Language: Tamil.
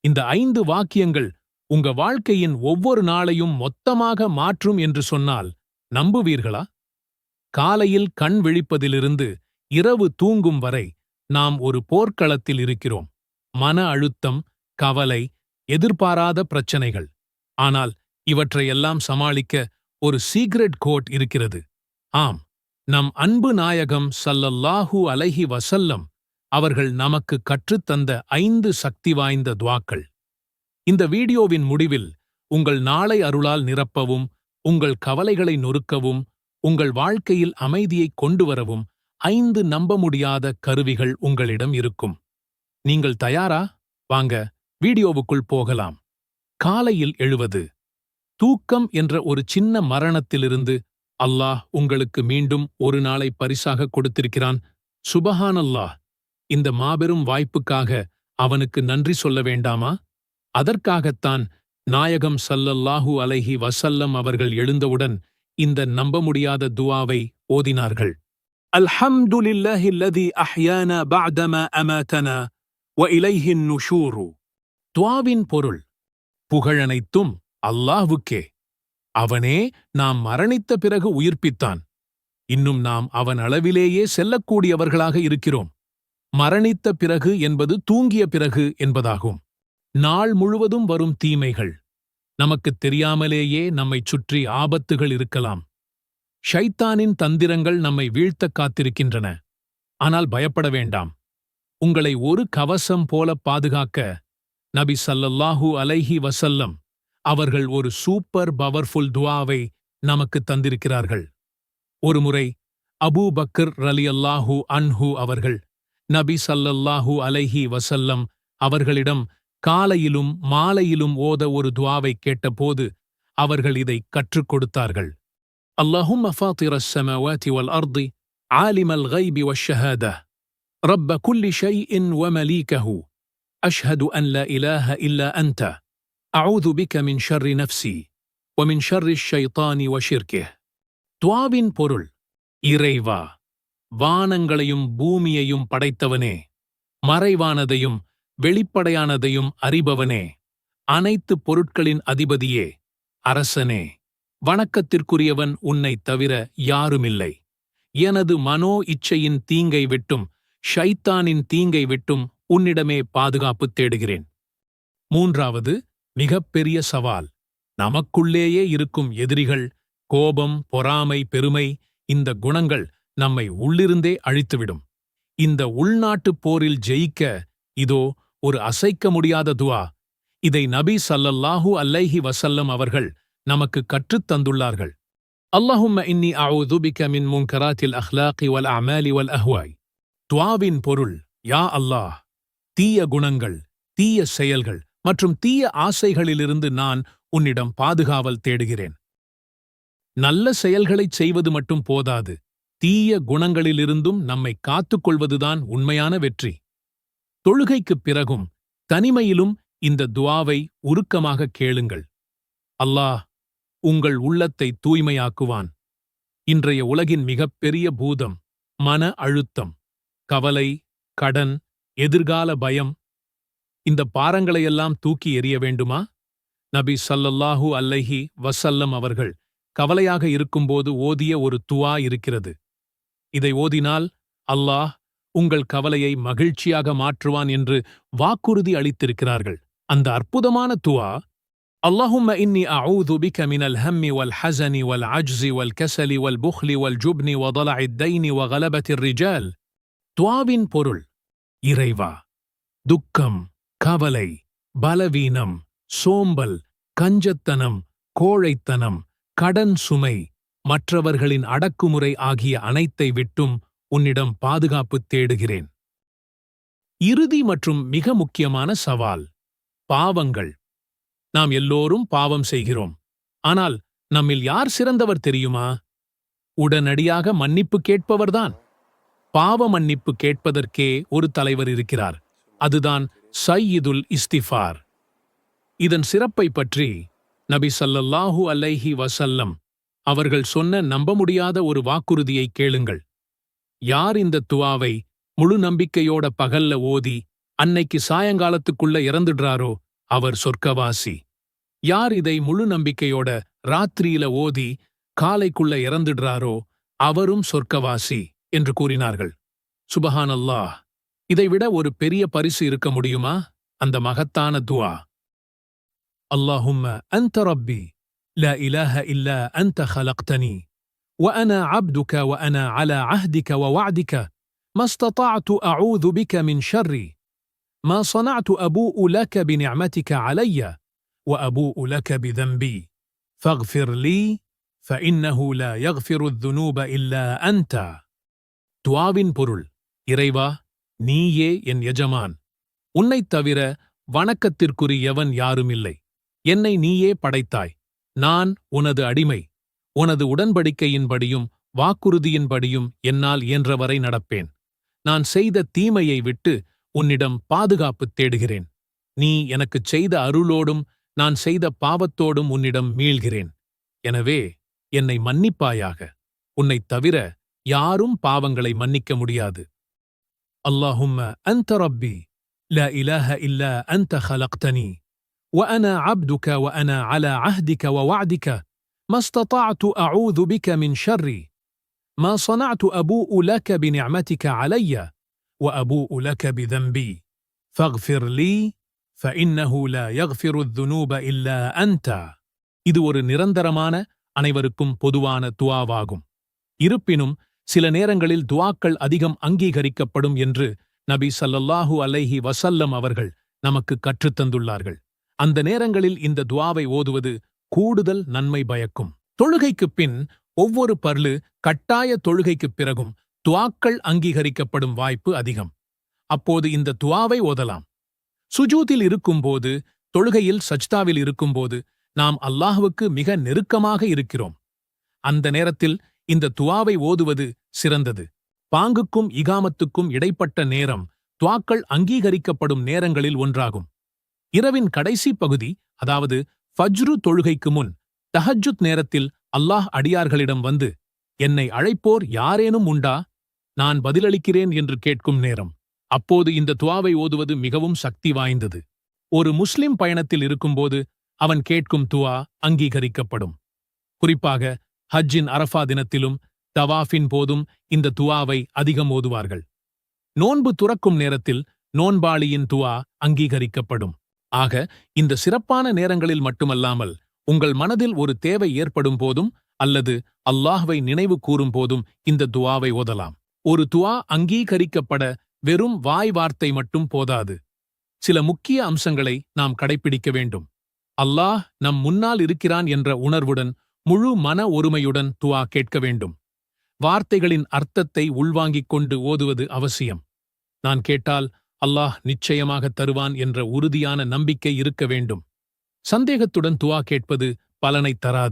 இந்த 5 வாக்கியங்கள் உங்க வாழ்க்கையின் ஒவ்வொரு நாளையும் மொத்தமாக மாற்றும் என்று சொன்னால் நம்புவீர்களா? காலையில் கண் விழிப்பதிலிருந்து இரவு தூங்கும் வரை நாம் ஒரு போர்க்களத்தில் இருக்கிறோம். மன அழுத்தம், கவலை, எதிர்பாராத பிரச்சனைகள். ஆனால் இவற்றையெல்லாம் சமாளிக்க ஒரு சீக்ரெட் கோட் இருக்கிறது. ஆம், நம் அன்பு நாயகம் ஸல்லல்லாஹு அலைஹி வஸல்லம் அவர்கள் நமக்கு கற்றுத்தந்த 5 சக்தி வாய்ந்த துஆக்கள். இந்த வீடியோவின் முடிவில் உங்கள் நாளை அருளால் நிரப்பவும், உங்கள் கவலைகளை நொறுக்கவும், உங்கள் வாழ்க்கையில் அமைதியை கொண்டு வரவும் 5 நம்ப முடியாத கருவிகள் உங்களிடம் இருக்கும். நீங்கள் தயாரா? வாங்க வீடியோவுக்குள் போகலாம். காலையில் எழுவது. தூக்கம் என்ற ஒரு சின்ன மரணத்திலிருந்து அல்லாஹ் உங்களுக்கு மீண்டும் ஒரு நாளை பரிசாக கொடுத்திருக்கிறான். சுபஹானல்லாஹ்! இந்த மாபெரும் வாய்ப்புக்காக அவனுக்கு நன்றி சொல்ல வேண்டாமா? அதற்காகத்தான் நாயகம் ஸல்லல்லாஹு அலைஹி வஸல்லம் அவர்கள் எழுந்தவுடன் இந்த நம்ப முடியாத துஆவை ஓதினார்கள். அல்ஹம்துலில்லாஹி அல்லதி அஹ்யானா பஅதமா அமாதனா வ இலைஹின் நுஷூரு. துஆவின் பொருள்: புகழனைத்தும் அல்லாஹ்வுக்கே. அவனே நாம் மரணித்த பிறகு உயிர்ப்பித்தான். இன்னும் நாம் அவன் அளவிலேயே செல்லக்கூடியவர்களாக இருக்கிறோம். மரணித்த பிறகு என்பது தூங்கிய பிறகு என்பதாகும். நாள் முழுவதும் வரும் தீமைகள். நமக்குத் தெரியாமலேயே நம்மைச் சுற்றி ஆபத்துகள் இருக்கலாம். ஷைத்தானின் தந்திரங்கள் நம்மை வீழ்த்தக் காத்திருக்கின்றன. ஆனால் பயப்பட வேண்டாம். உங்களை ஒரு கவசம் போல பாதுகாக்க நபி ஸல்லல்லாஹு அலைஹி வஸல்லம் அவர்கள் ஒரு சூப்பர் பவர்ஃபுல் துஆவை நமக்கு தந்திருக்கிறார்கள். ஒருமுறை அபூ பக்கர் ரலியல்லாஹு அன்ஹு அவர்கள் நபி ஸல்லல்லாஹு அலைஹி வஸல்லம் அவர்களிடம் காலையிலும் மாலையிலும் ஓத ஒரு துஆவை கேட்டபோது அவர்கள் இதை கற்றுக் கொடுத்தார்கள். அல்லாஹும்ம ஃபாத்திரஸ் ஸமாவாதி வல் அர்தி ஆலிமல் கைபி வஷ்ஷஹாதா ரப்ப குல்லி ஷைஇன் வ மலீகஹு அஷ்ஹது அன் லா இலாஹ இல்லா அன்த அஊது பிக மின் ஷர்ரி நஃப்ஸி வ மின் ஷர்ரி ஷைத்தானி வ ஷிர்கிஹ். துஆவின் பொருள்: இறைவா, வானங்களையும் பூமியையும் படைத்தவனே, மறைவானதையும் வெளிப்படையானதையும் அறிபவனே, அனைத்து பொருட்களின் அதிபதியே, அரசனே, வணக்கத்திற்குரியவன் உன்னைத் தவிர யாருமில்லை. எனது மனோ இச்சையின் தீங்கை விட்டும் ஷைத்தானின் தீங்கை விட்டும் உன்னிடமே பாதுகாப்பு தேடுகிறேன். மூன்றாவது மிகப்பெரிய சவால்: நமக்குள்ளேயே இருக்கும் எதிரிகள், கோபம், பொறாமை, பெருமை. இந்த குணங்கள் நம்மை உள்ளிருந்தே அழித்துவிடும். இந்த உள்நாட்டுப் போரில் ஜெயிக்க இதோ ஒரு அசைக்க முடியாத துஆ. இதை நபி ஸல்லல்லாஹு அலைஹி வஸல்லம் அவர்கள் நமக்கு கற்றுத் தந்துள்ளார்கள். அல்லாஹும்ம இன்னி அஊது பிக மின் முன்கராத்தில் அஹ்லாகி வல் அமாலி வல் அஹ்வாய். துஆவின் பொருள்: யா அல்லாஹ், தீய குணங்கள், தீய செயல்கள் மற்றும் தீய ஆசைகளிலிருந்து நான் உன்னிடம் பாதுகாவல் தேடுகிறேன். நல்ல செயல்களைச் செய்வது மட்டும் போதாது, தீய குணங்களிலிருந்தும் நம்மை காத்துக்கொள்வதுதான் உண்மையான வெற்றி. தொழுகைக்குப் பிறகும் தனிமையிலும் இந்த துஆவை உருக்கமாக கேளுங்கள். அல்லாஹ் உங்கள் உள்ளத்தை தூய்மையாக்குவான். இன்றைய உலகின் மிகப்பெரிய பூதம் மன அழுத்தம், கவலை, கடன், எதிர்கால பயம். இந்த பாரங்களையெல்லாம் தூக்கி எறிய வேண்டுமா? நபி ஸல்லல்லாஹு அலைஹி வஸல்லம் அவர்கள் கவலையாக இருக்கும்போது ஓதிய ஒரு துஆ இருக்கிறது. இதை ஓதினால் அல்லாஹ் உங்கள் கவலையை மகிழ்ச்சியாக மாற்றுவான் என்று வாக்குறுதி அளித்திருக்கிறார்கள். அந்த அற்புதமான துஆ: அல்லாஹும்ம இன்னி அஊது பிக மினல் ஹம்மி வல் ஹஸனி வல் அஜ்ஸி வல் கஸலி வல் புக்லி வல் ஜுப்னி வ ضلعித் தைனி வ கலபத்திர் ரிஜால். துஆவின் பொருள்: இறைவா, துக்கம், கவலை, பலவீனம், சோம்பல், கஞ்சத்தனம், கோழைத்தனம், கடன் சுமை, மற்றவர்களின் அடக்குமுறை ஆகிய அனைத்தை விட்டும் உன்னிடம் பாதுகாப்பு தேடுகிறேன். இறுதி மற்றும் மிக முக்கியமான சவால்: பாவங்கள். நாம் எல்லோரும் பாவம் செய்கிறோம். ஆனால் நம்மில் யார் சிறந்தவர் தெரியுமா? உடனடியாக மன்னிப்பு கேட்பவர்தான். பாவ மன்னிப்பு கேட்பதற்கே ஒரு தலைவர் இருக்கிறார். அதுதான் சய்யிதுல் இஸ்திஃபார். இதன் சிறப்பை பற்றி நபி ஸல்லல்லாஹு அலைஹி வஸல்லம் அவர்கள் சொன்ன நம்ப முடியாத ஒரு வாக்குறுதியை கேளுங்கள். யார் இந்த துஆவை முழு நம்பிக்கையோட பகல்ல ஓதி அன்னைக்கு சாயங்காலத்துக்குள்ள இறந்துடுறாரோ அவர் சொர்க்கவாசி. யார் இதை முழு நம்பிக்கையோட ராத்திரியில ஓதி காலைக்குள்ள இறந்துடுறாரோ அவரும் சொர்க்கவாசி என்று கூறினார்கள். சுபஹானல்லாஹ். இதைவிட ஒரு பெரிய பரிசு இருக்க முடியுமா? அந்த மகத்தான துஆ. அல்லாஹும்ம அன்த ரப்பி லா இலாஹ இல்லா அன்த خلقتني وأنا عبدك وأنا على عهدك ووعدك ما استطعت أعوذ بك من شر ما صنعت أبوء لك بنعمتك علي وأبوء لك بذنبي فاغفر لي فإنه لا يغفر الذنوب إلا أنت. துஆவின் பொருள்: இறைவா, நீயே என் எஜமான். உன்னைத் தவிர வணக்கத்திற்குரியவன் யாருமில்லை. என்னை நீயே படைத்தாய். நான் உனது அடிமை. உனது உடன்படிக்கையின்படியும் வாக்குறுதியின்படியும் என்னால் இயன்றவரை நடப்பேன். நான் செய்த தீமையை விட்டு உன்னிடம் பாதுகாப்பு தேடுகிறேன். நீ எனக்குச் செய்த அருளோடும் நான் செய்த பாவத்தோடும் உன்னிடம் மீள்கிறேன். எனவே என்னை மன்னிப்பாயாக. உன்னைத் தவிர யாரும் பாவங்களை மன்னிக்க முடியாது. அல்லாஹும்ம அன்த ரப்பி லா இலாஹ இல்லா அன்த خلقتني وأنا عبدك وأنا على عهدك ووعدك ما استطعت أعوذ بك من شر ما صنعت أبوء لك بنعمتك علي وأبوء لك بذنبي فاغفر لي فإنه لا يغفر الذنوب إلا أنت. இது ஒரு நிரந்தரமான, அனைவருக்கும் பொதுவான துஆவாகும். இருப்பினும் சில நேரங்களில் துஆக்கள் அதிகம் அங்கீகரிக்கப்படும் என்று நபி ஸல்லல்லாஹு அலைஹி வஸல்லம் அவர்கள் நமக்கு கற்றுத்தந்துள்ளார்கள். அந்த நேரங்களில் இந்த துஆவை ஓதுவது கூடுதல் நன்மை பயக்கும். தொழுகைக்குப் பின் ஒவ்வொரு பர்லு கட்டாய தொழுகைக்குப் பிறகும் துஆக்கள் அங்கீகரிக்கப்படும் வாய்ப்பு அதிகம். அப்போது இந்த துஆவை ஓதலாம். சுஜூதில் இருக்கும்போது, தொழுகையில் சஜ்தாவில் இருக்கும்போது நாம் அல்லாஹ்வுக்கு மிக நெருக்கமாக இருக்கிறோம். அந்த நேரத்தில் இந்த துஆவை ஓதுவது சிறந்தது. பாங்குக்கும் இகாமத்துக்கும் இடைப்பட்ட நேரம் துஆக்கள் அங்கீகரிக்கப்படும் நேரங்களில் ஒன்றாகும். இரவின் கடைசி பகுதி, அதாவது ஃபஜ்ரு தொழுகைக்கு முன் தஹஜ்ஜுத் நேரத்தில் அல்லாஹ் அடியார்களிடம் வந்து, என்னை அழைப்போர் யாரேனும் உண்டா, நான் பதிலளிக்கிறேன் என்று கேட்கும் நேரம். அப்போது இந்த துஆவை ஓதுவது மிகவும் சக்தி வாய்ந்தது. ஒரு முஸ்லிம் பயணத்தில் இருக்கும்போது அவன் கேட்கும் துஆ அங்கீகரிக்கப்படும். குறிப்பாக ஹஜ்ஜின் அரஃபா தினத்திலும் தவாஃபின் போதும் இந்த துஆவை அதிகம் ஓதுவார்கள். நோன்பு துறக்கும் நேரத்தில் நோன்பாளியின் துஆ அங்கீகரிக்கப்படும். ஆக இந்த சிறப்பான நேரங்களில் மட்டுமல்லாமல் உங்கள் மனதில் ஒரு தேவை ஏற்படும் போதும் அல்லது அல்லாஹ்வை நினைவு கூறும் போதும் இந்த துஆவை ஓதலாம். ஒரு துஆ அங்கீகரிக்கப்பட வெறும் வாய் வார்த்தை மட்டும் போதாது. சில முக்கிய அம்சங்களை நாம் கடைப்பிடிக்க வேண்டும். அல்லாஹ் நம் முன்னால் இருக்கிறான் என்ற உணர்வுடன் முழு மன ஒருமையுடன் துஆ கேட்க வேண்டும். வார்த்தைகளின் அர்த்தத்தை உள்வாங்கிக் கொண்டு ஓதுவது அவசியம். நான் கேட்டால் அல்லாஹ் நிச்சயமாக தருவான் என்ற உறுதியான நம்பிக்கை இருக்க வேண்டும். சந்தேகத்துடன் துஆ கேட்பது பலனைத் தராது.